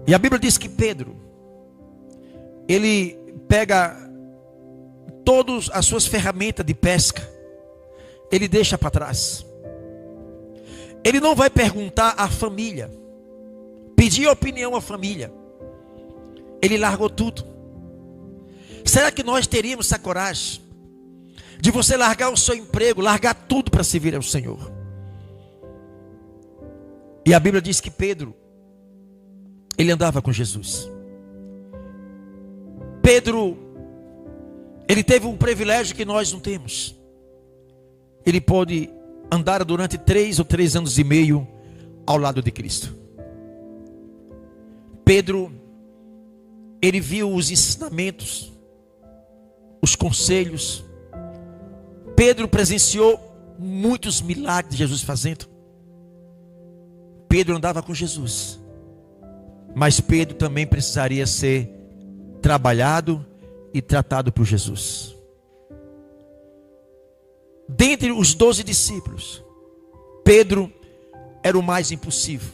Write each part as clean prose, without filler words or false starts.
E a Bíblia diz que Pedro, ele pega todas as suas ferramentas de pesca, ele deixa para trás. Ele não vai perguntar à família, pedir opinião à família. Ele largou tudo. Será que nós teríamos essa coragem de você largar o seu emprego, largar tudo para servir ao Senhor? E a Bíblia diz que Pedro, ele andava com Jesus. Pedro, ele teve um privilégio que nós não temos. Ele pôde andar durante 3 ou 3 anos e meio ao lado de Cristo. Pedro, ele viu os ensinamentos, os conselhos. Pedro presenciou muitos milagres de Jesus fazendo. Pedro andava com Jesus. Mas Pedro também precisaria ser trabalhado e tratado por Jesus. Dentre os 12 discípulos, Pedro era o mais impulsivo,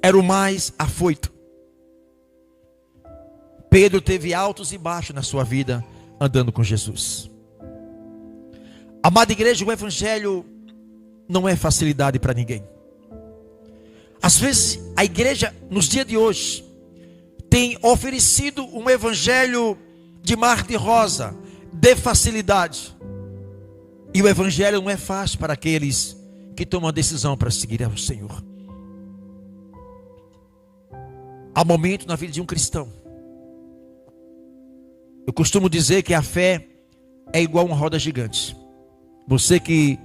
era o mais afoito. Pedro teve altos e baixos na sua vida andando com Jesus. Amada igreja, o evangelho não é facilidade para ninguém. Às vezes a igreja nos dias de hoje tem oferecido um evangelho de mar de rosa, de facilidade. E o evangelho não é fácil para aqueles que tomam a decisão para seguir ao Senhor. Há momento na vida de um cristão. Eu costumo dizer que a fé é igual a uma roda gigante. Você que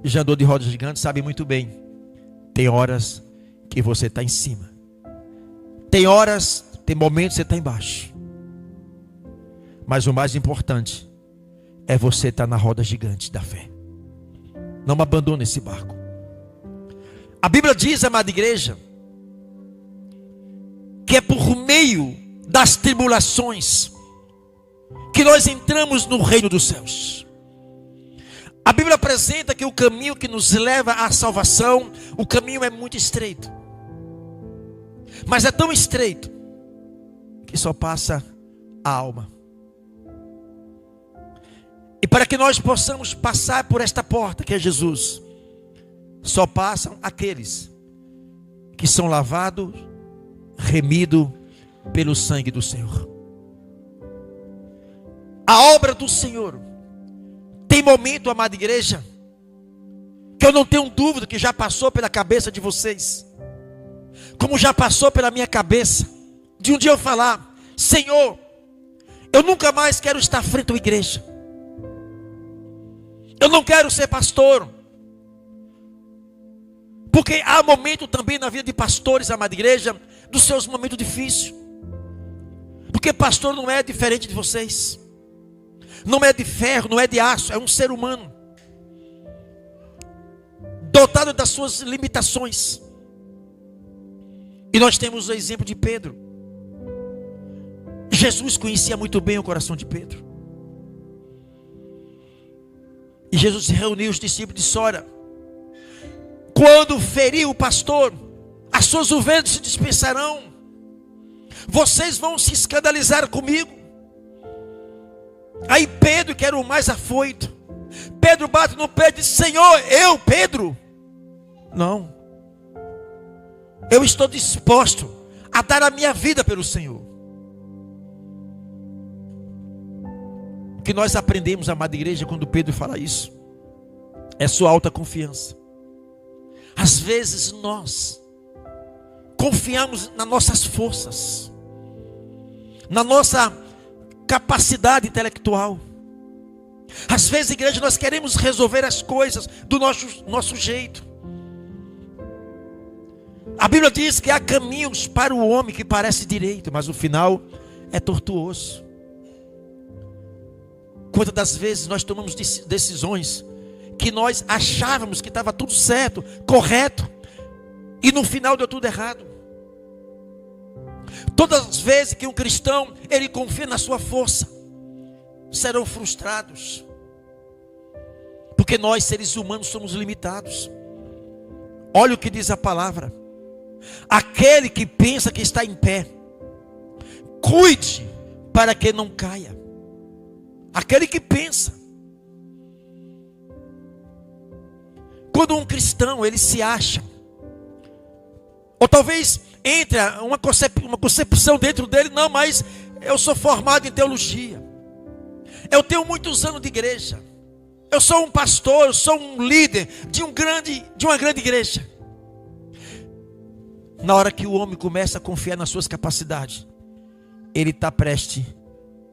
já andou de roda gigante sabe muito bem. Tem horas que você está em cima. Tem horas, tem momentos que você está embaixo. Mas o mais importante é você estar na roda gigante da fé. Não abandone esse barco. A Bíblia diz, amada igreja, que é por meio das tribulações que nós entramos no reino dos céus. A Bíblia apresenta que o caminho que nos leva à salvação, o caminho é muito estreito. Mas é tão estreito que só passa a alma. E para que nós possamos passar por esta porta que é Jesus, só passam aqueles que são lavados, remidos pelo sangue do Senhor. A obra do Senhor tem momento, amada igreja, que eu não tenho dúvida que já passou pela cabeça de vocês, como já passou pela minha cabeça, de um dia eu falar: Senhor, eu nunca mais quero estar frente à igreja, eu não quero ser pastor. Porque há momento também na vida de pastores, amada igreja, dos seus momentos difíceis. Porque pastor não é diferente de vocês. Não é de ferro, não é de aço, é um ser humano, dotado das suas limitações. E nós temos o exemplo de Pedro. Jesus conhecia muito bem o coração de Pedro. E Jesus reuniu os discípulos e disse: olha, quando ferir o pastor, as suas ovelhas se dispersarão. Vocês vão se escandalizar comigo. Aí Pedro, que era o mais afoito, Pedro bate no pé e diz: Senhor, eu, Pedro? Não. Eu estou disposto a dar a minha vida pelo Senhor. O que nós aprendemos, amada igreja, quando Pedro fala isso, é sua alta confiança. Às vezes nós confiamos nas nossas forças, na nossa capacidade intelectual. Às vezes, igreja, nós queremos resolver as coisas do nosso jeito. A Bíblia diz que há caminhos para o homem que parece direito, mas o final é tortuoso. Quantas das vezes nós tomamos decisões que nós achávamos que estava tudo certo, correto, e no final deu tudo errado. Todas as vezes que um cristão ele confia na sua força, serão frustrados, porque nós seres humanos somos limitados. Olha o que diz a palavra: Aquele que pensa que está em pé, cuide para que não caia. Aquele que pensa. Quando um cristão, ele se acha, ou talvez entre uma concepção dentro dele, não, mas eu sou formado em teologia, eu tenho muitos anos de igreja, eu sou um pastor, eu sou um líder de uma grande igreja. Na hora que o homem começa a confiar nas suas capacidades, ele está prestes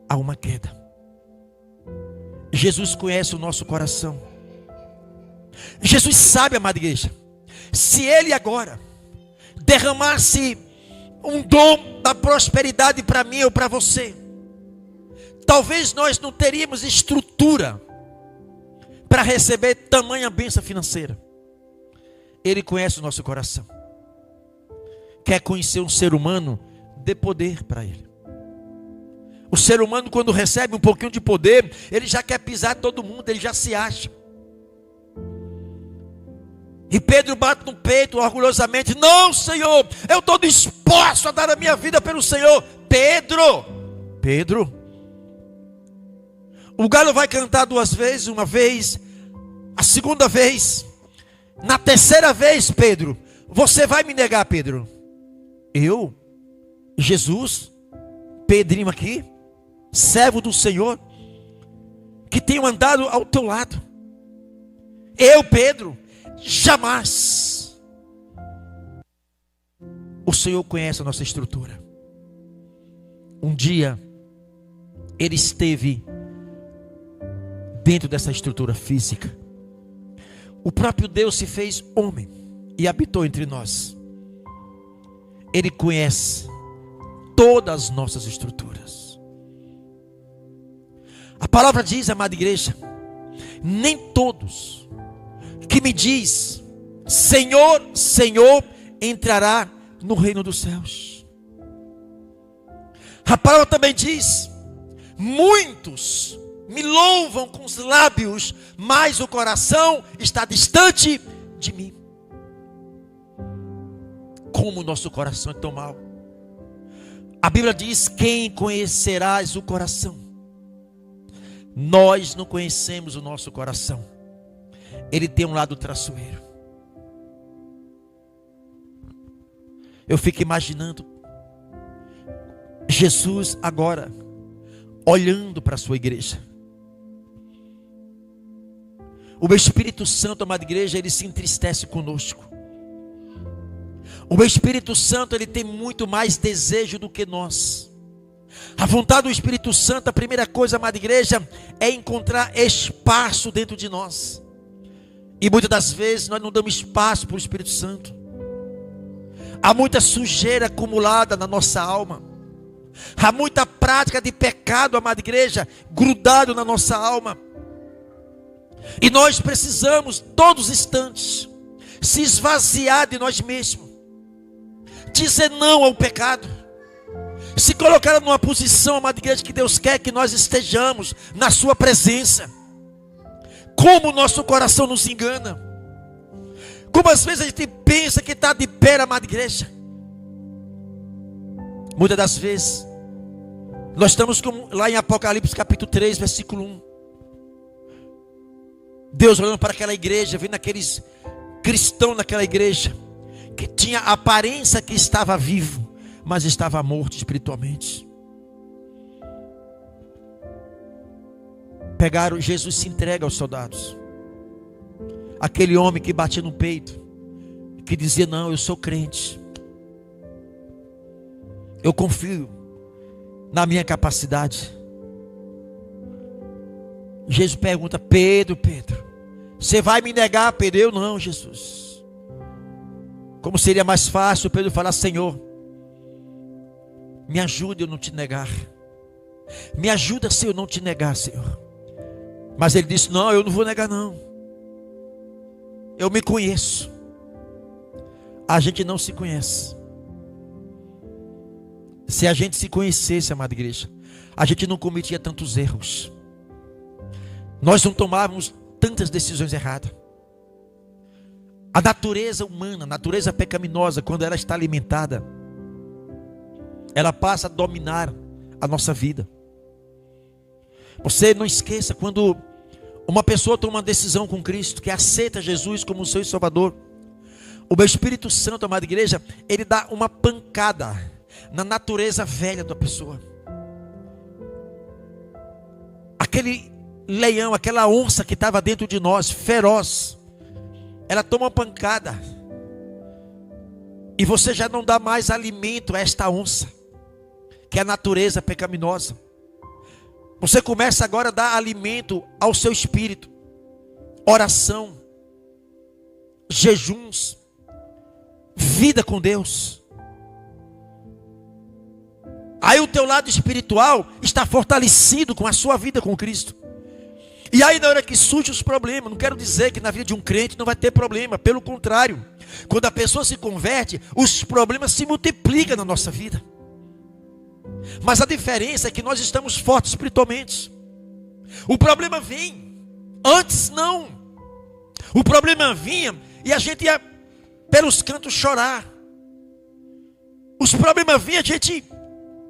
a uma queda. Jesus conhece o nosso coração. Jesus sabe, amada igreja, se ele agora derramasse um dom da prosperidade para mim ou para você, talvez nós não teríamos estrutura para receber tamanha bênção financeira. Ele conhece o nosso coração. Quer conhecer um ser humano, dê poder para ele. O ser humano, quando recebe um pouquinho de poder, ele já quer pisar todo mundo, ele já se acha. E Pedro bate no peito orgulhosamente: não, Senhor, eu estou disposto a dar a minha vida pelo Senhor. Pedro, o galo vai cantar 2 vezes, uma vez, a segunda vez, na terceira vez, Pedro, você vai me negar, Pedro. Eu, Jesus, Pedrinho aqui, servo do Senhor, que tenho andado ao teu lado, eu, Pedro, jamais. O Senhor conhece a nossa estrutura. Um dia ele esteve dentro dessa estrutura física. O próprio Deus se fez homem e habitou entre nós. Ele conhece todas as nossas estruturas. A palavra diz, amada igreja, nem todos que me diz Senhor, Senhor, entrará no reino dos céus. A palavra também diz: muitos me louvam com os lábios, mas o coração está distante de mim. Como o nosso coração é tão mau. A Bíblia diz: quem conhecerás o coração? Nós não conhecemos o nosso coração. Ele tem um lado traiçoeiro. Eu fico imaginando Jesus agora olhando para a sua igreja. O Espírito Santo, amada igreja, ele se entristece conosco. O Espírito Santo, ele tem muito mais desejo do que nós. A vontade do Espírito Santo, a primeira coisa, amada igreja, é encontrar espaço dentro de nós. E muitas das vezes nós não damos espaço para o Espírito Santo. Há muita sujeira acumulada na nossa alma. Há muita prática de pecado, amada igreja, grudado na nossa alma. E nós precisamos, todos os instantes, se esvaziar de nós mesmos. Dizer não ao pecado. Se colocar numa posição, amada igreja, que Deus quer que nós estejamos na sua presença. Como o nosso coração nos engana. Como às vezes a gente pensa que está de pé, amada igreja. Muitas das vezes nós estamos lá em Apocalipse capítulo 3, versículo 1. Deus olhando para aquela igreja, vendo aqueles cristãos naquela igreja, que tinha a aparência que estava vivo, mas estava morto espiritualmente. Pegaram, Jesus se entrega aos soldados. Aquele homem que batia no peito, que dizia: não, eu sou crente, eu confio na minha capacidade. Jesus pergunta: Pedro, você vai me negar, Pedro? Eu não, Jesus. Como seria mais fácil Pedro falar: Senhor, me ajude a eu não te negar. Me ajuda se eu não te negar, Senhor. Mas ele disse: não, eu não vou negar não. Eu me conheço. A gente não se conhece. Se a gente se conhecesse, amada igreja, a gente não cometia tantos erros. Nós não tomávamos tantas decisões erradas. A natureza humana, a natureza pecaminosa, quando ela está alimentada, ela passa a dominar a nossa vida. Você não esqueça, quando uma pessoa toma uma decisão com Cristo, que aceita Jesus como seu Salvador, o meu Espírito Santo, amada igreja, ele dá uma pancada na natureza velha da pessoa. Aquele leão, aquela onça que estava dentro de nós, feroz, ela toma uma pancada, e você já não dá mais alimento a esta onça, que é a natureza pecaminosa. Você começa agora a dar alimento ao seu espírito, oração, jejuns, vida com Deus. Aí o teu lado espiritual está fortalecido com a sua vida com Cristo. E aí na hora que surgem os problemas, não quero dizer que na vida de um crente não vai ter problema, pelo contrário, quando a pessoa se converte, os problemas se multiplicam na nossa vida. Mas a diferença é que nós estamos fortes espiritualmente. O problema vem, antes não. O problema vinha e a gente ia pelos cantos chorar. Os problemas vinham, a gente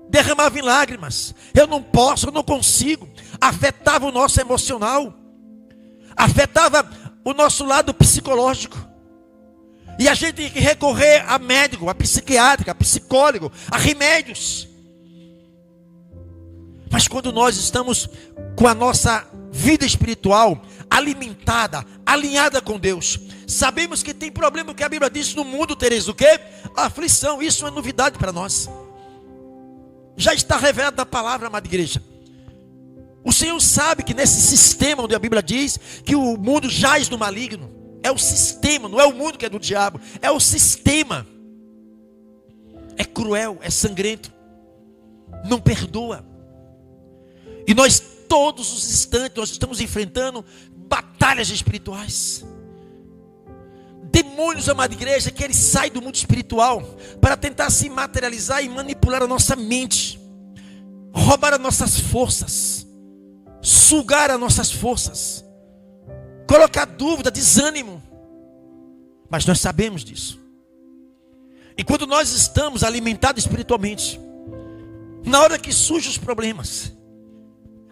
derramava em lágrimas. Eu não posso, eu não consigo. Afetava o nosso emocional, afetava o nosso lado psicológico. E a gente tinha que recorrer a médico, a psiquiátrico, a psicólogo, a remédios. Mas quando nós estamos com a nossa vida espiritual alimentada, alinhada com Deus, sabemos que tem problema, porque a Bíblia diz: no mundo tereis o quê? A aflição. Isso não é novidade para nós. Já está revelado na palavra, amada igreja. O Senhor sabe que nesse sistema onde a Bíblia diz que o mundo jaz no maligno, é o sistema, não é o mundo que é do diabo, é o sistema. É cruel, é sangrento, não perdoa. E nós todos os instantes nós estamos enfrentando batalhas espirituais. Demônios, amada igreja, que eles saem do mundo espiritual para tentar se materializar e manipular a nossa mente, roubar as nossas forças, sugar as nossas forças, colocar dúvida, desânimo. Mas nós sabemos disso. E quando nós estamos alimentados espiritualmente, na hora que surgem os problemas,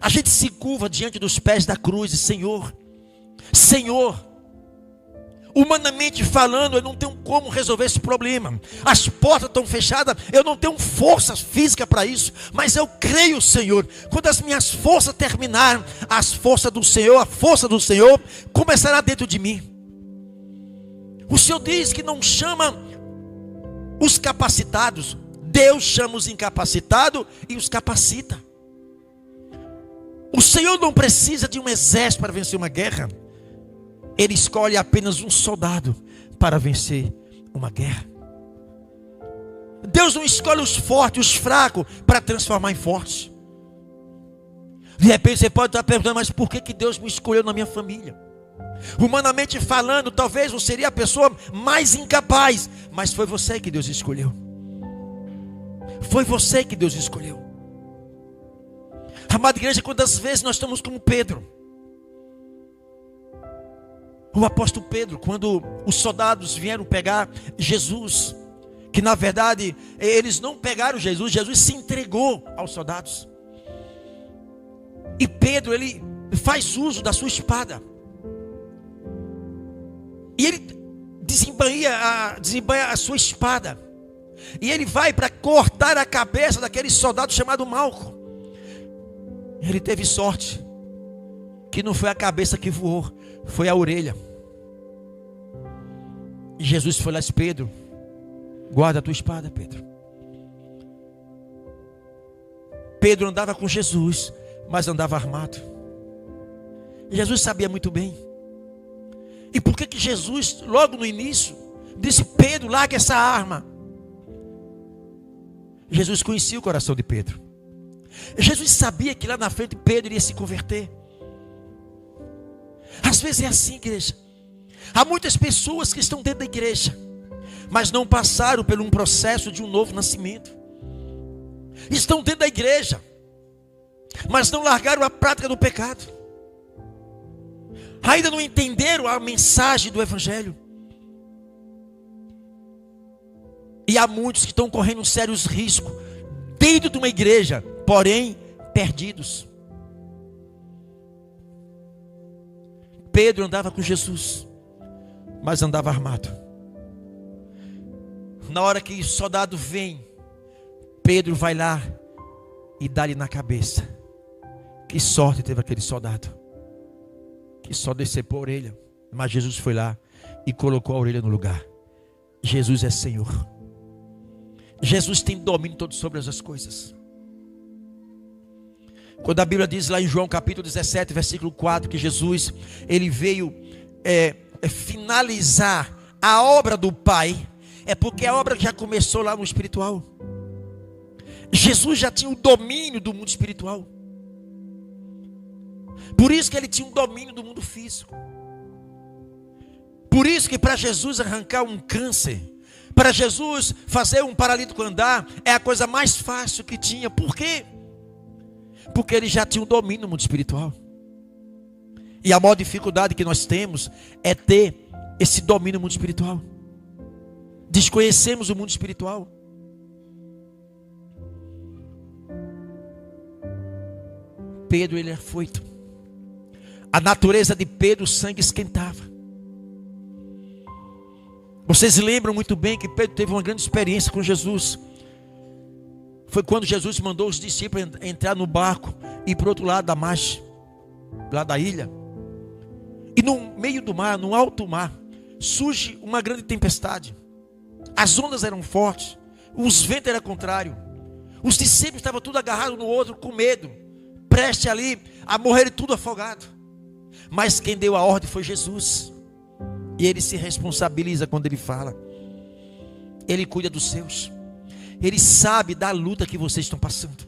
a gente se curva diante dos pés da cruz e: Senhor, humanamente falando, eu não tenho como resolver esse problema. As portas estão fechadas, eu não tenho força física para isso. Mas eu creio, Senhor, quando as minhas forças terminarem, as forças do Senhor, a força do Senhor começará dentro de mim. O Senhor diz que não chama os capacitados, Deus chama os incapacitados e os capacita. O Senhor não precisa de um exército para vencer uma guerra. Ele escolhe apenas um soldado para vencer uma guerra. Deus não escolhe os fortes, os fracos, para transformar em fortes. De repente você pode estar perguntando: mas por que Deus me escolheu na minha família? Humanamente falando, talvez você seria a pessoa mais incapaz, mas foi você que Deus escolheu. Foi você que Deus escolheu. Amada igreja, quantas vezes nós estamos como Pedro? O apóstolo Pedro, quando os soldados vieram pegar Jesus, que na verdade eles não pegaram Jesus, Jesus se entregou aos soldados. E Pedro, ele faz uso da sua espada. E ele desembainha a sua espada. E ele vai para cortar a cabeça daquele soldado chamado Malco. Ele teve sorte, que não foi a cabeça que voou, foi a orelha. E Jesus falou assim: Pedro, guarda a tua espada, Pedro. Pedro andava com Jesus, mas andava armado. E Jesus sabia muito bem. E por que Jesus, logo no início, disse: Pedro, larga essa arma? Jesus conhecia o coração de Pedro. Jesus sabia que lá na frente Pedro iria se converter. Às vezes é assim, igreja. Há muitas pessoas que estão dentro da igreja, mas não passaram por um processo de um novo nascimento. Estão dentro da igreja, mas não largaram a prática do pecado. Ainda não entenderam a mensagem do Evangelho. E há muitos que estão correndo sérios riscos dentro de uma igreja, porém perdidos. Pedro andava com Jesus, mas andava armado. Na hora que o soldado vem, Pedro vai lá e dá-lhe na cabeça. Que sorte teve aquele soldado, que só decepou a orelha. Mas Jesus foi lá e colocou a orelha no lugar. Jesus é Senhor. Jesus tem domínio todo sobre as coisas. Quando a Bíblia diz lá em João capítulo 17, versículo 4, que Jesus, ele veio finalizar a obra do Pai, é porque a obra já começou lá no espiritual. Jesus já tinha o domínio do mundo espiritual. Por isso que ele tinha o domínio do mundo físico. Por isso que para Jesus arrancar um câncer, para Jesus fazer um paralítico andar, é a coisa mais fácil que tinha. Por quê? Porque ele já tinha o domínio no mundo espiritual. E a maior dificuldade que nós temos é ter esse domínio no mundo espiritual. Desconhecemos o mundo espiritual. Pedro, ele é afoito. A natureza de Pedro, o sangue esquentava. Vocês lembram muito bem que Pedro teve uma grande experiência com Jesus. Foi quando Jesus mandou os discípulos entrar no barco e ir para o outro lado da margem, lá da ilha. E no meio do mar, no alto mar, surge uma grande tempestade. As ondas eram fortes, os ventos eram contrários. Os discípulos estavam tudo agarrados no outro com medo, prestes ali a morrer tudo afogado. Mas quem deu a ordem foi Jesus. E ele se responsabiliza quando ele fala. Ele cuida dos seus. Ele sabe da luta que vocês estão passando.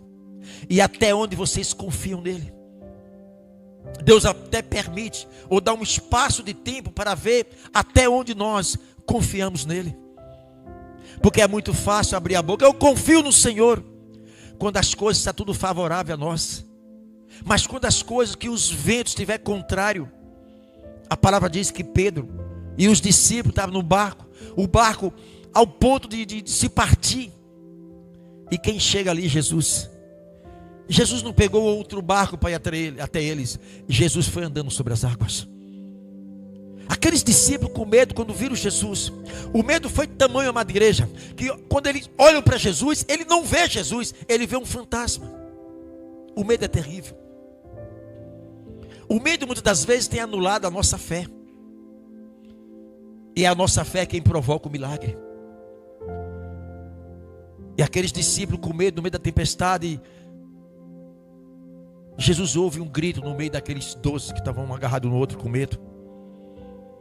E até onde vocês confiam nele. Deus até permite, ou dá um espaço de tempo para ver até onde nós confiamos nele. Porque é muito fácil abrir a boca. Eu confio no Senhor. Quando as coisas estão tudo favorável a nós. Mas quando as coisas, que os ventos estiver contrário. A palavra diz que Pedro e os discípulos estavam no barco. O barco ao ponto de se partir. E quem chega ali? Jesus. Jesus não pegou outro barco para ir até eles. Jesus foi andando sobre as águas. Aqueles discípulos com medo quando viram Jesus. O medo foi de tamanho, amada igreja, que quando eles olham para Jesus, ele não vê Jesus, ele vê um fantasma. O medo é terrível. O medo muitas das vezes tem anulado a nossa fé. E é a nossa fé quem provoca o milagre. E aqueles discípulos com medo, no meio da tempestade, Jesus ouve um grito no meio daqueles 12 que estavam um agarrados no outro com medo.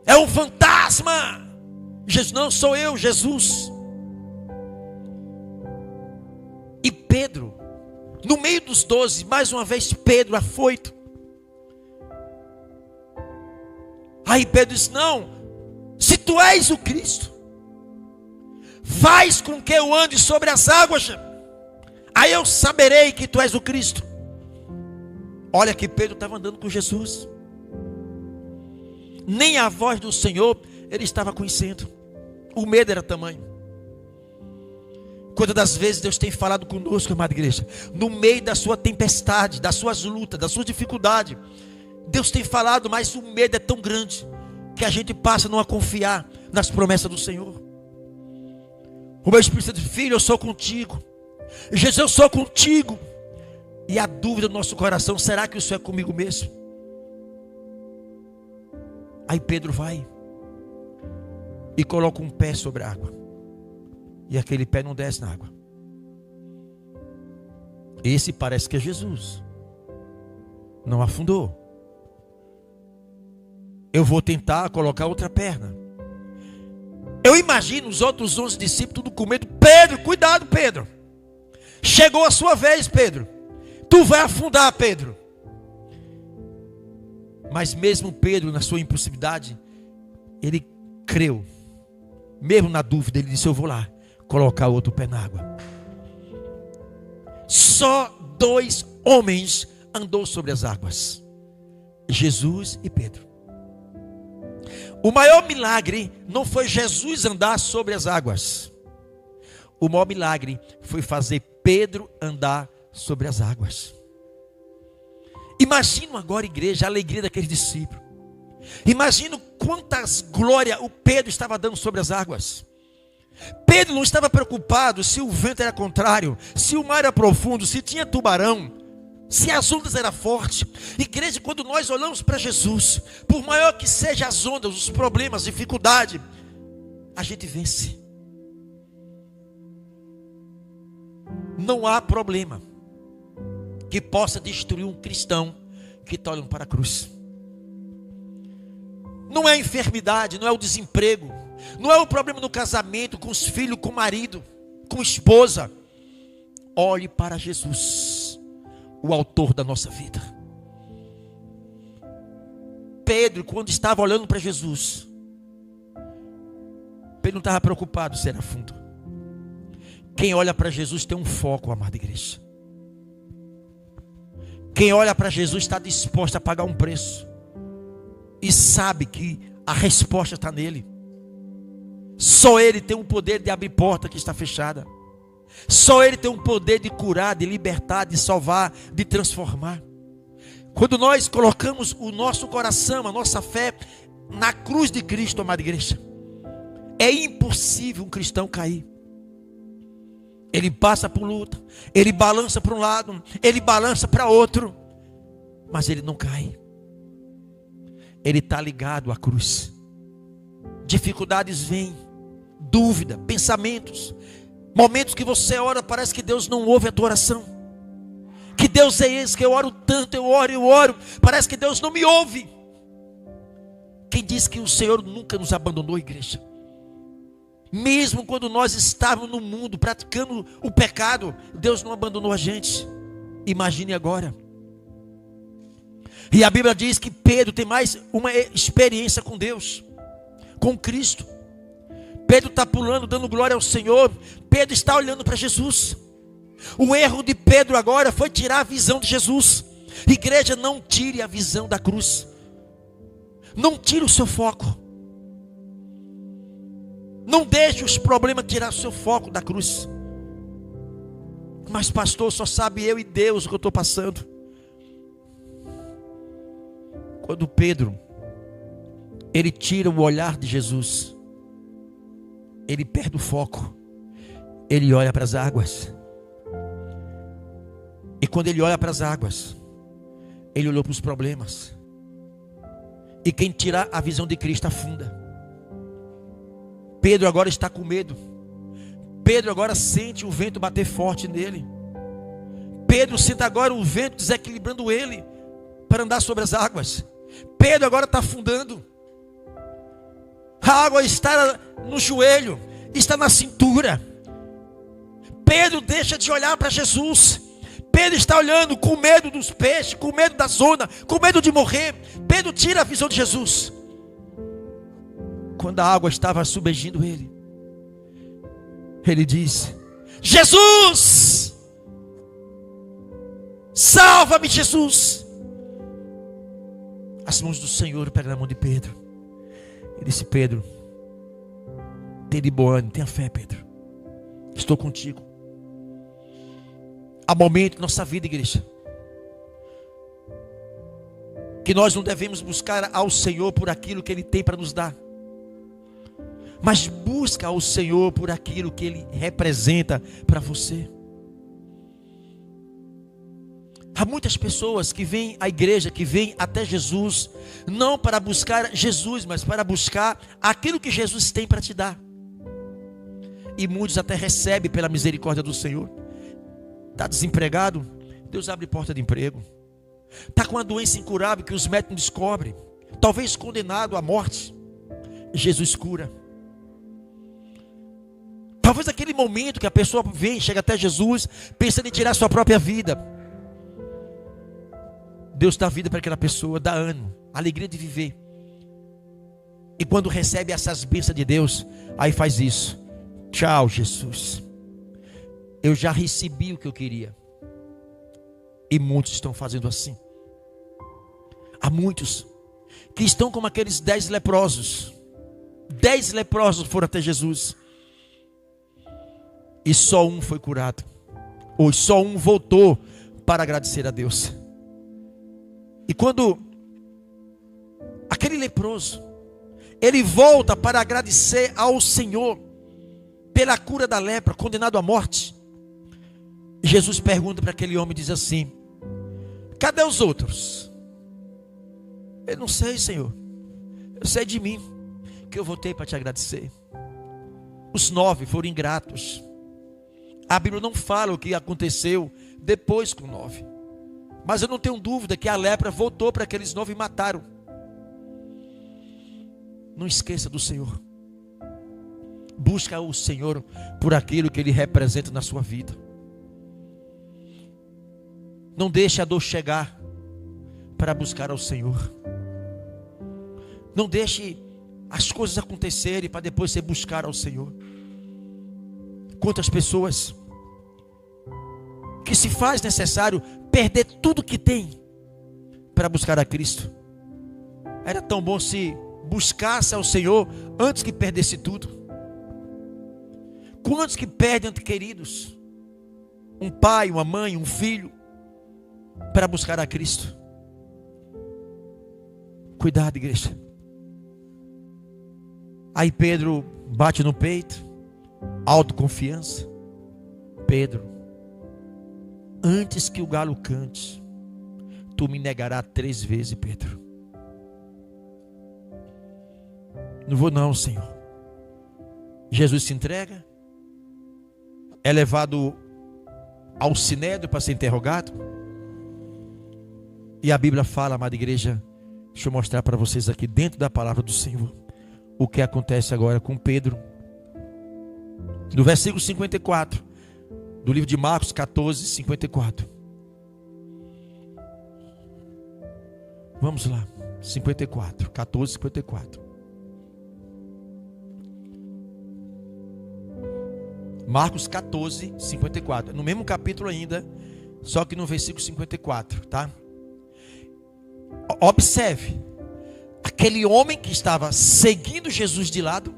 É um fantasma! Jesus, não, sou eu, Jesus. E Pedro, no meio dos 12, mais uma vez Pedro afoito. Aí Pedro disse, não, se tu és o Cristo, faz com que eu ande sobre as águas, aí eu saberei que tu és o Cristo. Olha que Pedro estava andando com Jesus. Nem a voz do Senhor ele estava conhecendo. O medo era tamanho. Quantas das vezes Deus tem falado conosco, amada igreja, no meio da sua tempestade, das suas lutas, das suas dificuldades, Deus tem falado, mas o medo é tão grande que a gente passa a não confiar nas promessas do Senhor. O meu Espírito diz, filho, eu sou contigo. Jesus, eu sou contigo. E a dúvida do nosso coração, será que o Senhor é comigo mesmo? Aí Pedro vai e coloca um pé sobre a água. E aquele pé não desce na água. Esse parece que é Jesus. Não afundou. Eu vou tentar colocar outra perna. Eu imagino os outros 11 discípulos tudo com medo. Pedro, cuidado, Pedro. Chegou a sua vez, Pedro. Tu vai afundar, Pedro. Mas mesmo Pedro, na sua impulsividade, ele creu. Mesmo na dúvida, ele disse, eu vou lá colocar o outro pé na água. Só 2 homens andou sobre as águas. Jesus e Pedro. O maior milagre não foi Jesus andar sobre as águas. o maior milagre foi fazer Pedro andar sobre as águas. Imagina agora, igreja, a alegria daqueles discípulos. Imagina quantas glórias o Pedro estava dando sobre as águas. Pedro não estava preocupado se o vento era contrário, se o mar era profundo, se tinha tubarão, se as ondas eram fortes. Igreja, quando nós olhamos para Jesus, por maior que sejam as ondas, os problemas, a dificuldade, a gente vence. Não há problema que possa destruir um cristão que está olhando para a cruz. Não é a enfermidade, não é o desemprego, não é o problema no casamento, com os filhos, com o marido, com a esposa. Olhe para Jesus, o autor da nossa vida. Pedro, quando estava olhando para Jesus, Pedro não estava preocupado se era fundo. Quem olha para Jesus tem um foco, amada igreja. Quem olha para Jesus está disposto a pagar um preço. E sabe que a resposta está nele. Só Ele tem o poder de abrir porta que está fechada. Só Ele tem o poder de curar, de libertar, de salvar, de transformar. Quando nós colocamos o nosso coração, a nossa fé na cruz de Cristo, amada igreja, é impossível um cristão cair. Ele passa por luta, ele balança para um lado, ele balança para outro, mas ele não cai. Ele está ligado à cruz. Dificuldades vêm, dúvida, pensamentos, momentos que você ora, parece que Deus não ouve a tua oração. Que Deus é esse, que eu oro tanto, eu oro, parece que Deus não me ouve. Quem diz que o Senhor nunca nos abandonou, igreja? Mesmo quando nós estávamos no mundo praticando o pecado, Deus não abandonou a gente. Imagine agora. E a Bíblia diz que Pedro tem mais uma experiência com Deus, com Cristo. Pedro está pulando, dando glória ao Senhor. Pedro está olhando para Jesus. O erro de Pedro agora foi tirar a visão de Jesus. Igreja, não tire a visão da cruz. Não tire o seu foco. Não deixe os problemas tirar o seu foco da cruz. Mas pastor, só sabe eu e Deus o que eu estou passando. Quando Pedro, ele tira o olhar de Jesus, ele perde o foco. Ele olha para as águas. E quando ele olha para as águas, ele olhou para os problemas. E quem tira a visão de Cristo afunda. Pedro agora está com medo. Pedro agora sente o vento bater forte nele. Pedro sente agora o vento desequilibrando ele para andar sobre as águas. Pedro agora está afundando. A água está no joelho, está na cintura. Pedro deixa de olhar para Jesus. Pedro está olhando com medo dos peixes, com medo da zona, com medo de morrer. Pedro tira a visão de Jesus. Quando a água estava submergindo ele, ele diz: Jesus, salva-me, Jesus. As mãos do Senhor pegam na mão de Pedro. Ele disse: Pedro, tenha de bom ânimo, tenha fé, Pedro, estou contigo. Há momentos em nossa vida, igreja, que nós não devemos buscar ao Senhor por aquilo que Ele tem para nos dar, mas busca ao Senhor por aquilo que Ele representa para você. Há muitas pessoas que vêm à igreja, que vêm até Jesus, não para buscar Jesus, mas para buscar aquilo que Jesus tem para te dar. E muitos até recebem pela misericórdia do Senhor. Está desempregado? Deus abre porta de emprego. Está com uma doença incurável que os médicos não descobrem, talvez condenado à morte, Jesus cura. Talvez aquele momento que a pessoa vem, chega até Jesus, pensando em tirar sua própria vida, Deus dá vida para aquela pessoa, dá ânimo, alegria de viver. E quando recebe essas bênçãos de Deus, aí faz isso: tchau, Jesus, eu já recebi o que eu queria. E muitos estão fazendo assim. Há muitos que estão como aqueles 10 leprosos. 10 leprosos foram até Jesus. E só um foi curado. Ou só um voltou para agradecer a Deus. E quando aquele leproso, ele volta para agradecer ao Senhor pela cura da lepra, condenado à morte, Jesus pergunta para aquele homem e diz assim: cadê os outros? Eu não sei, Senhor. Eu sei de mim, que eu voltei para te agradecer. Os 9 foram ingratos. A Bíblia não fala o que aconteceu depois com 9. Mas eu não tenho dúvida que a lepra voltou para aqueles 9 e mataram. Não esqueça do Senhor. Busca o Senhor por aquilo que Ele representa na sua vida. Não deixe a dor chegar para buscar ao Senhor. Não deixe as coisas acontecerem para depois você buscar ao Senhor. Quantas pessoas que se faz necessário perder tudo que tem para buscar a Cristo. Era tão bom se buscasse ao Senhor antes que perdesse tudo. Quantos que perdem entes queridos, um pai, uma mãe, um filho, para buscar a Cristo? Cuidado, igreja. Aí Pedro bate no peito, autoconfiança. Pedro, antes que o galo cante, tu me negarás 3 vezes, Pedro. Não vou não, Senhor. Jesus se entrega, é levado ao sinédrio para ser interrogado. E a Bíblia fala, amada igreja, deixa eu mostrar para vocês aqui dentro da palavra do Senhor o que acontece agora com Pedro. No versículo 54 do livro de Marcos 14, 54. Vamos lá, 54, 14, 54. Marcos 14, 54. No mesmo capítulo ainda, só que no versículo 54, tá? Observe, aquele homem que estava seguindo Jesus de lado,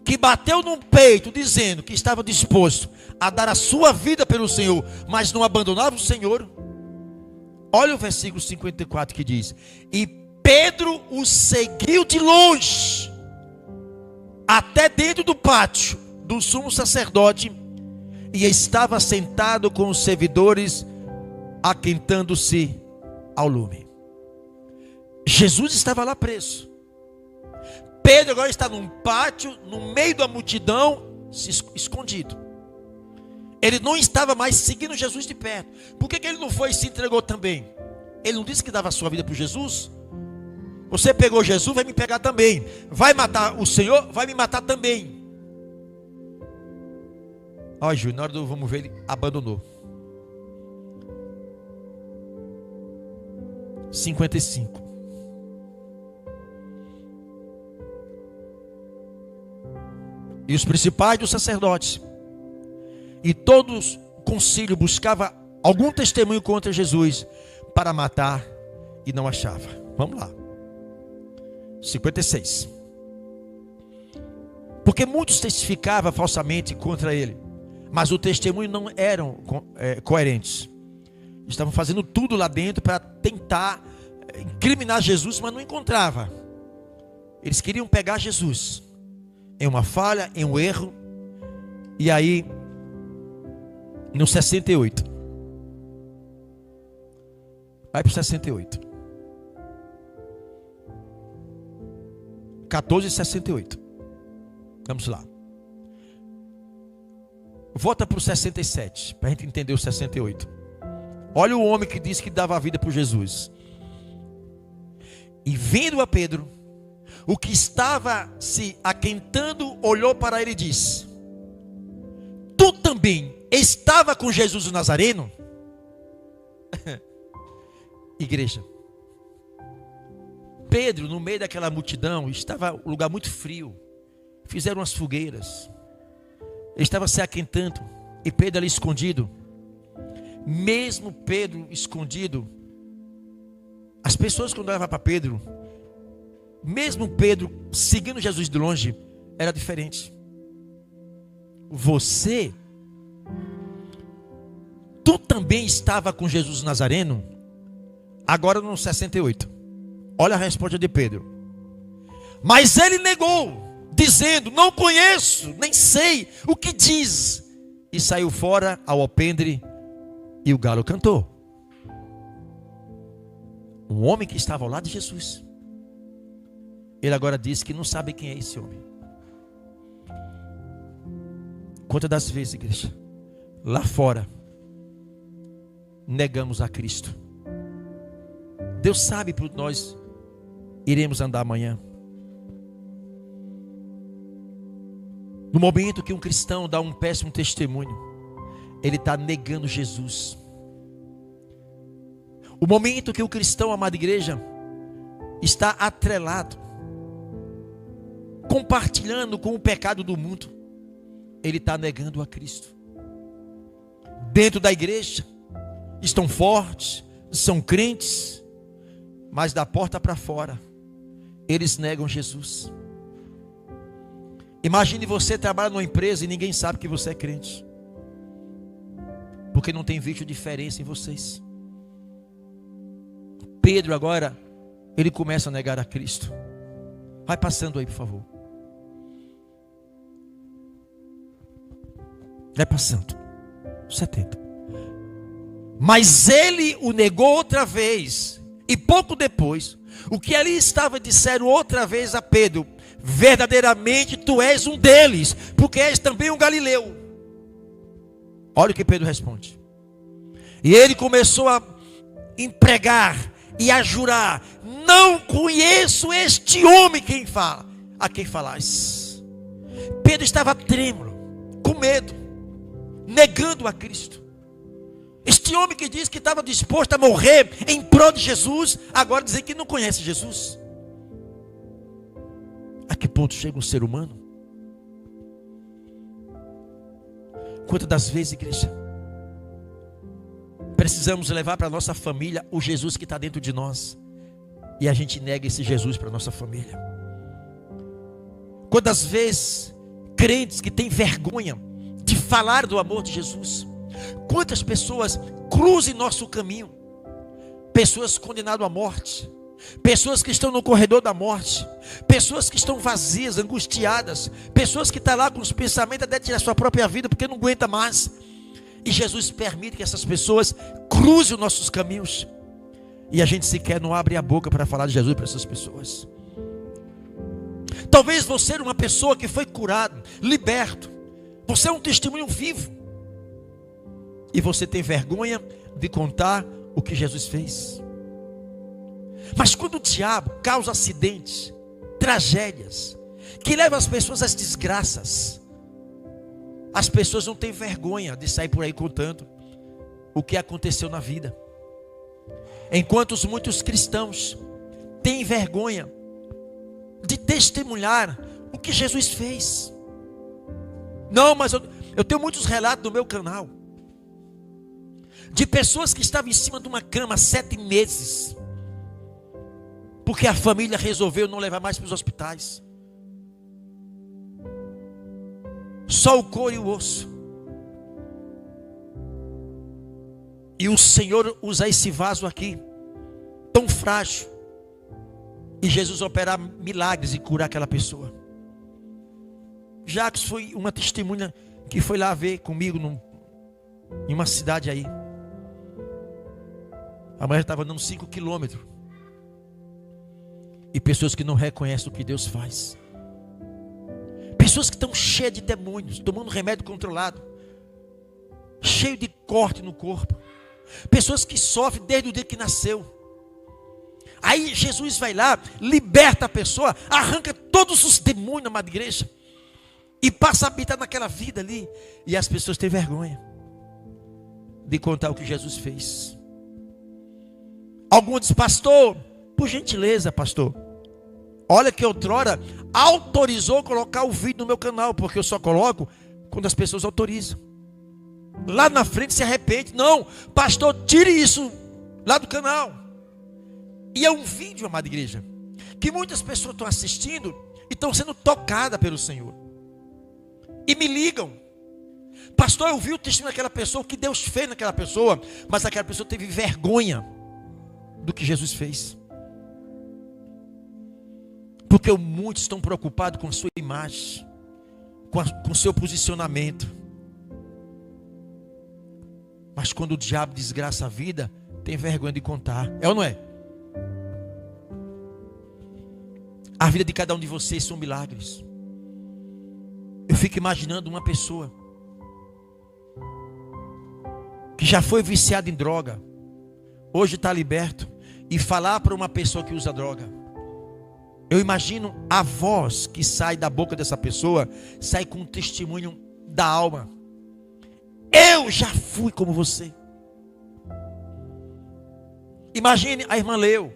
que bateu no peito dizendo que estava disposto a dar a sua vida pelo Senhor, mas não abandonava o Senhor. Olha o versículo 54 que diz: e Pedro o seguiu de longe, até dentro do pátio do sumo sacerdote, e estava sentado com os servidores, aquentando-se ao lume. Jesus estava lá preso. Pedro agora está num pátio, no meio da multidão, escondido. Ele não estava mais seguindo Jesus de perto. Por que ele não foi e se entregou também? Ele não disse que dava a sua vida para Jesus? Você pegou Jesus, vai me pegar também. Vai matar o Senhor, vai me matar também. Olha, Júlio, na hora do vamos ver, ele abandonou. 55. E os principais dos sacerdotes e todos o concílio buscava algum testemunho contra Jesus para matar e não achava. Vamos lá. 56. Porque muitos testificavam falsamente contra ele, mas o testemunho não eram coerentes. Estavam fazendo tudo lá dentro para tentar incriminar Jesus, mas não encontrava. Eles queriam pegar Jesus em uma falha, em um erro. E aí, no 68, vai para o 68, 14:68. Vamos lá. Volta para o 67, para a gente entender o 68. Olha o homem que disse que dava a vida por Jesus. E vendo a Pedro, o que estava se aquentando, olhou para ele e disse: tu também estava com Jesus o Nazareno? Igreja, Pedro, no meio daquela multidão, estava um lugar muito frio. Fizeram umas fogueiras. Ele estava se aquentando. E Pedro ali escondido. Mesmo Pedro escondido, as pessoas quando olhavam para Pedro, mesmo Pedro seguindo Jesus de longe, era diferente. tu também estava com Jesus Nazareno, agora no 68. Olha a resposta de Pedro. Mas ele negou, dizendo: não conheço, nem sei o que diz. E saiu fora ao alpendre, e o galo cantou. Um homem que estava ao lado de Jesus. Ele agora diz que não sabe quem é esse homem. Quantas das vezes, igreja, lá fora, negamos a Cristo? Deus sabe por onde nós iremos andar amanhã. No momento que um cristão dá um péssimo testemunho, ele está negando Jesus. O momento que o cristão, amada igreja, está atrelado, compartilhando com o pecado do mundo, ele está negando a Cristo. Dentro da igreja, estão fortes, são crentes, mas da porta para fora, eles negam Jesus. Imagine você trabalhar numa empresa e ninguém sabe que você é crente, porque não tem visto diferença em vocês. Pedro agora, ele começa a negar a Cristo. Vai passando aí, por favor. Vai passando. 70. Mas ele o negou outra vez. E pouco depois, o que ali estava disseram outra vez a Pedro: verdadeiramente tu és um deles, porque és também um galileu. Olha o que Pedro responde. E ele começou a empregar e a jurar: não conheço este homem a quem falais. Pedro estava trêmulo, com medo, negando a Cristo. Este homem que disse que estava disposto a morrer em prol de Jesus, agora dizer que não conhece Jesus. A que ponto chega um ser humano? Quantas das vezes, igreja, precisamos levar para a nossa família o Jesus que está dentro de nós, e a gente nega esse Jesus para a nossa família? Quantas vezes crentes que têm vergonha de falar do amor de Jesus? Quantas pessoas cruzam em nosso caminho? Pessoas condenadas à morte, pessoas que estão no corredor da morte, pessoas que estão vazias, angustiadas, pessoas que estão lá com os pensamentos até de tirar sua própria vida porque não aguenta mais. E Jesus permite que essas pessoas cruzem os nossos caminhos, e a gente sequer não abre a boca para falar de Jesus para essas pessoas. Talvez você era uma pessoa que foi curado, liberto. Você é um testemunho vivo, e você tem vergonha de contar o que Jesus fez. Mas quando o diabo causa acidentes, tragédias, que levam as pessoas às desgraças, as pessoas não têm vergonha de sair por aí contando o que aconteceu na vida. Enquanto muitos cristãos têm vergonha de testemunhar o que Jesus fez. Não, mas eu tenho muitos relatos no meu canal de pessoas que estavam em cima de uma cama 7 meses, porque a família resolveu não levar mais para os hospitais. Só o couro e o osso. E o Senhor usa esse vaso aqui, tão frágil, e Jesus operar milagres e curar aquela pessoa. Jacques foi uma testemunha que foi lá ver comigo em uma cidade aí. A mulher estava andando 5 quilômetros. E pessoas que não reconhecem o que Deus faz. Pessoas que estão cheias de demônios, tomando remédio controlado, cheio de corte no corpo. Pessoas que sofrem desde o dia que nasceu. Aí Jesus vai lá, liberta a pessoa, arranca todos os demônios, amada igreja, e passa a habitar naquela vida ali. E as pessoas têm vergonha de contar o que Jesus fez. Alguns dizem: pastor, por gentileza, pastor, olha que outrora autorizou colocar o vídeo no meu canal, porque eu só coloco quando as pessoas autorizam. Lá na frente se arrepende: não, pastor, tire isso lá do canal. E é um vídeo, amada igreja, que muitas pessoas estão assistindo e estão sendo tocadas pelo Senhor, e me ligam Pastor, eu vi o testemunho daquela pessoa, o que Deus fez naquela pessoa, mas aquela pessoa teve vergonha do que Jesus fez. Porque muitos estão preocupados com a sua imagem, com o seu posicionamento. Mas quando o diabo desgraça a vida, tem vergonha de contar. É ou não é? A vida de cada um de vocês são milagres. Eu fico imaginando uma pessoa que já foi viciada em droga, hoje está liberto, e falar para uma pessoa que usa droga. Eu imagino a voz que sai da boca dessa pessoa, sai com um testemunho da alma. Eu já fui como você. Imagine a irmã Leu,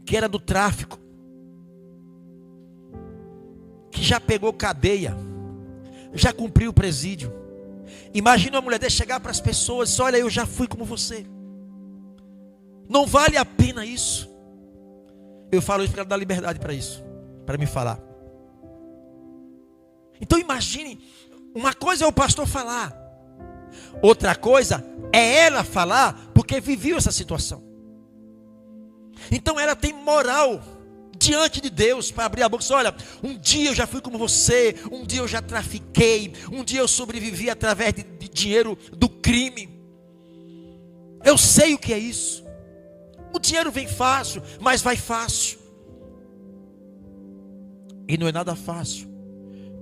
que era do tráfico, que já pegou cadeia, já cumpriu o presídio. Imagina uma mulher dessa chegar para as pessoas e dizer: olha, eu já fui como você. Não vale a pena isso. Eu falo isso porque ela dá liberdade para isso, para me falar. Então imagine, uma coisa é o pastor falar, outra coisa é ela falar, porque viveu essa situação. Então ela tem moral diante de Deus para abrir a boca e dizer: olha, um dia eu já fui como você, um dia eu já trafiquei, um dia eu sobrevivi através de dinheiro do crime. Eu sei o que é isso. O dinheiro vem fácil, mas vai fácil. E não é nada fácil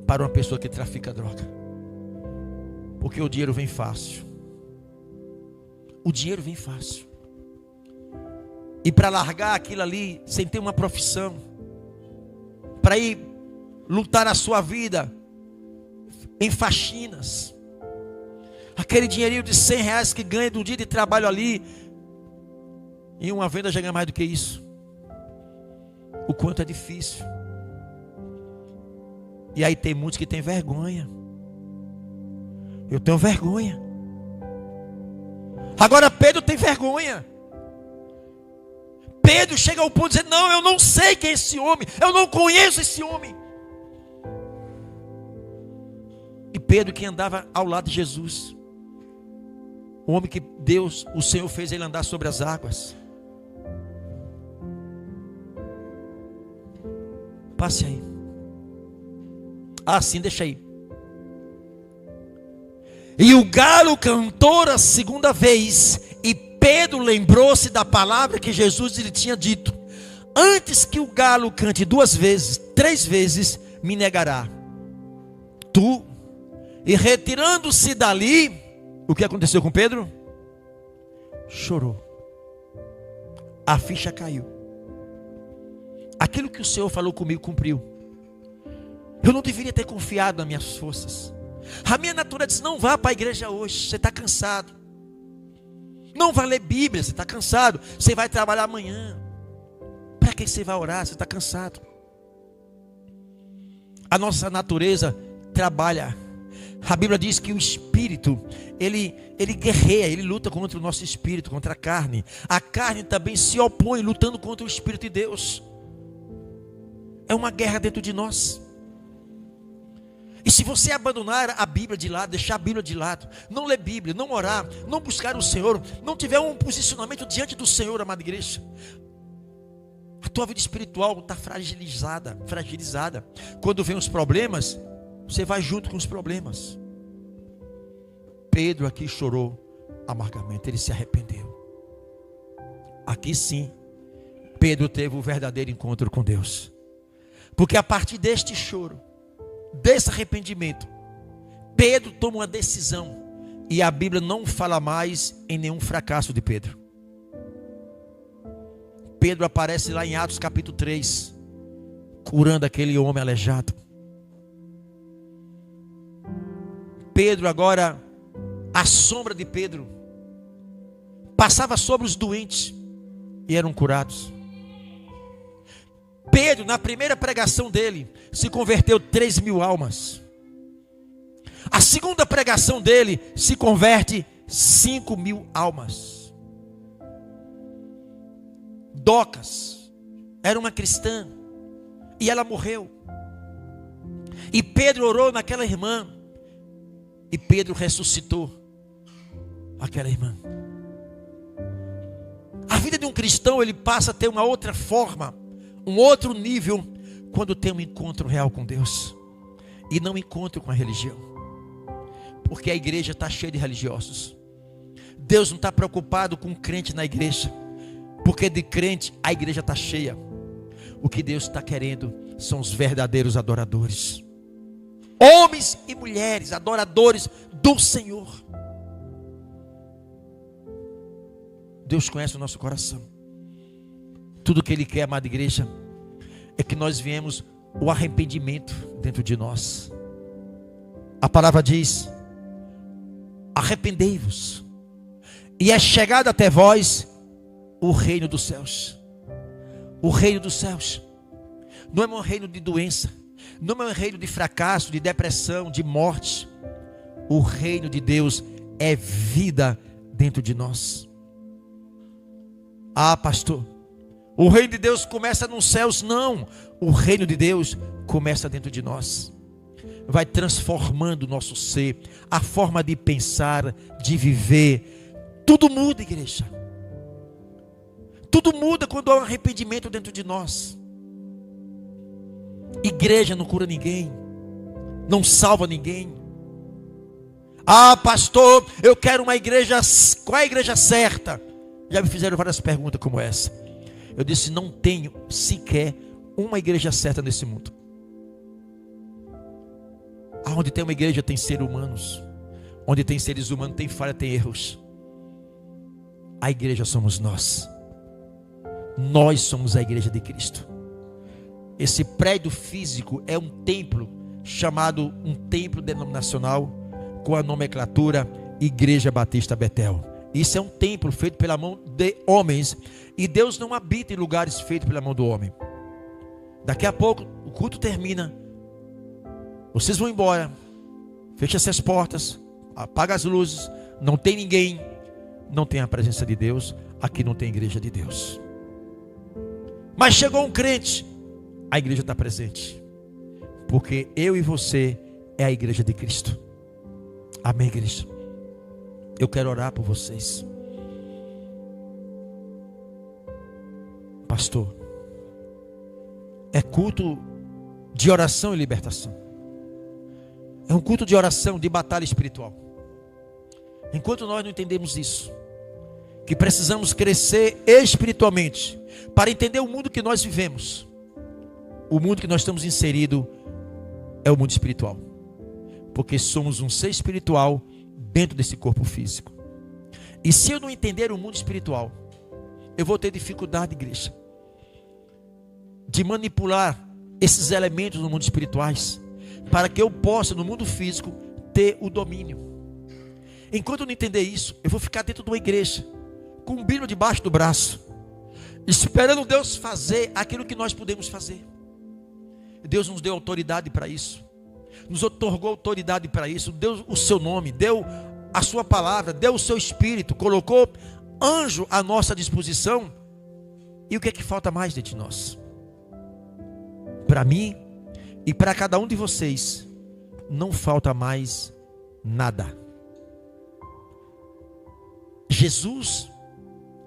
para uma pessoa que trafica droga, porque o dinheiro vem fácil. O dinheiro vem fácil. E para largar aquilo ali, sem ter uma profissão, para ir lutar a sua vida em faxinas, aquele dinheirinho de R$100 que ganha do dia de trabalho ali, em uma venda já ganha mais do que isso. O quanto é difícil. E aí tem muitos que têm vergonha. Eu tenho vergonha. Agora Pedro tem vergonha. Pedro chega ao ponto de dizer: não, eu não sei quem é esse homem, eu não conheço esse homem. E Pedro, que andava ao lado de Jesus, o homem que Deus, o Senhor, fez ele andar sobre as águas. Passe aí. Ah, sim, deixa aí. E o galo cantou a segunda vez, e Pedro lembrou-se da palavra que Jesus lhe tinha dito: antes que o galo cante 2 vezes, 3 vezes, me negará. Tu. E retirando-se dali, o que aconteceu com Pedro? Chorou. A ficha caiu. Aquilo que o Senhor falou comigo cumpriu. Eu não deveria ter confiado nas minhas forças. A minha natureza diz: não vá para a igreja hoje, você está cansado. Não vai ler Bíblia, você está cansado. Você vai trabalhar amanhã. Para que você vai orar? Você está cansado. A nossa natureza trabalha. A Bíblia diz que o espírito, ele guerreia, ele luta contra o nosso espírito, contra a carne. A carne também se opõe, lutando contra o Espírito de Deus. É uma guerra dentro de nós. E se você abandonar a Bíblia de lado, deixar a Bíblia de lado, não ler Bíblia, não orar, não buscar o Senhor, não tiver um posicionamento diante do Senhor, amada igreja, a tua vida espiritual está fragilizada. Quando vem os problemas, você vai junto com os problemas. Pedro aqui chorou amargamente, ele se arrependeu. Aqui sim, Pedro teve o verdadeiro encontro com Deus. Porque a partir deste choro, desse arrependimento, Pedro toma uma decisão. E a Bíblia não fala mais em nenhum fracasso de Pedro. Pedro aparece lá em Atos capítulo 3, curando aquele homem aleijado. Pedro agora, a sombra de Pedro passava sobre os doentes e eram curados. Pedro, na primeira pregação dele, se converteu 3.000 almas. A segunda pregação dele se converte 5.000 almas. Docas era uma cristã e ela morreu. E Pedro orou naquela irmã E Pedro ressuscitou aquela irmã. A vida de um cristão, ele passa a ter uma outra forma, um outro nível, quando tem um encontro real com Deus. E não encontro com a religião. Porque a igreja está cheia de religiosos. Deus não está preocupado com crente na igreja. Porque de crente a igreja está cheia. O que Deus está querendo são os verdadeiros adoradores. Homens e mulheres adoradores do Senhor. Deus conhece o nosso coração. Tudo que Ele quer, amada igreja, é que nós viemos o arrependimento dentro de nós. A palavra diz: arrependei-vos, e é chegado até vós o reino dos céus. O reino dos céus não é um reino de doença, não é um reino de fracasso, de depressão, de morte. O reino de Deus é vida dentro de nós. Ah, pastor, o reino de Deus começa nos céus. Não, o reino de Deus começa dentro de nós. Vai transformando o nosso ser, a forma de pensar, de viver. Tudo muda, igreja. Tudo muda quando há um arrependimento dentro de nós. Igreja não cura ninguém, não salva ninguém. Ah, pastor, eu quero uma igreja. Qual é a igreja certa? Já me fizeram várias perguntas como essa. Eu disse: não tenho sequer uma igreja certa nesse mundo. Onde tem uma igreja tem seres humanos. Onde tem seres humanos tem falha, tem erros. A igreja somos nós. Nós somos a igreja de Cristo. Esse prédio físico é um templo, chamado um templo denominacional, com a nomenclatura Igreja Batista Betel. Isso é um templo feito pela mão de homens. E Deus não habita em lugares feitos pela mão do homem. Daqui a pouco o culto termina. Vocês vão embora. Fecha essas portas. Apaga as luzes. Não tem ninguém. Não tem a presença de Deus. Aqui não tem igreja de Deus. Mas chegou um crente. A igreja está presente. Porque eu e você é a igreja de Cristo. Amém, igreja? Eu quero orar por vocês. Pastor, é culto de oração e libertação. É um culto de oração, de batalha espiritual. Enquanto nós não entendemos isso, que precisamos crescer espiritualmente para entender o mundo que nós vivemos. O mundo que nós estamos inseridos é o mundo espiritual. Porque somos um ser espiritual dentro desse corpo físico. E se eu não entender o mundo espiritual, eu vou ter dificuldade, igreja, de manipular esses elementos no mundo espirituais, para que eu possa, no mundo físico, ter o domínio. Enquanto eu não entender isso, eu vou ficar dentro de uma igreja, com um Bíblia debaixo do braço, esperando Deus fazer aquilo que nós podemos fazer. Deus nos deu autoridade para isso, nos otorgou autoridade para isso, deu o seu nome, deu a sua palavra, deu o seu espírito, colocou anjo à nossa disposição. E o que é que falta mais dentro de nós? Para mim e para cada um de vocês, não falta mais nada. Jesus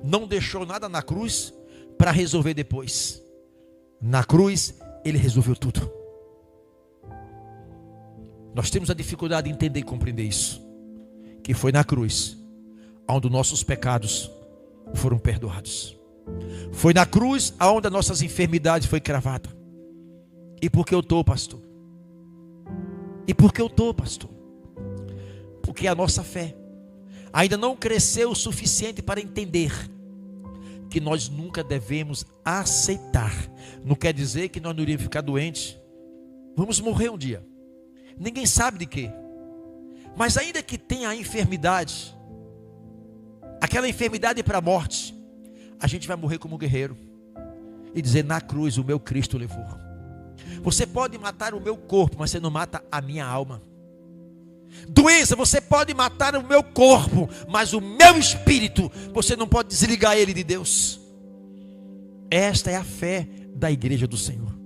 não deixou nada na cruz para resolver depois. Na cruz, Ele resolveu tudo. Nós temos a dificuldade de entender e compreender isso. Que foi na cruz onde os nossos pecados foram perdoados. Foi na cruz onde as nossas enfermidades foram cravadas. E por que eu estou, pastor? E por que eu estou, pastor? Porque a nossa fé ainda não cresceu o suficiente para entender que nós nunca devemos aceitar. Não quer dizer que nós não iríamos ficar doentes. Vamos morrer um dia. Ninguém sabe de quê. Mas ainda que tenha a enfermidade, aquela enfermidade é para a morte, a gente vai morrer como um guerreiro e dizer: na cruz o meu Cristo levou. Você pode matar o meu corpo, mas você não mata a minha alma. Doença, você pode matar o meu corpo, mas o meu espírito, você não pode desligar ele de Deus. Esta é a fé da igreja do Senhor.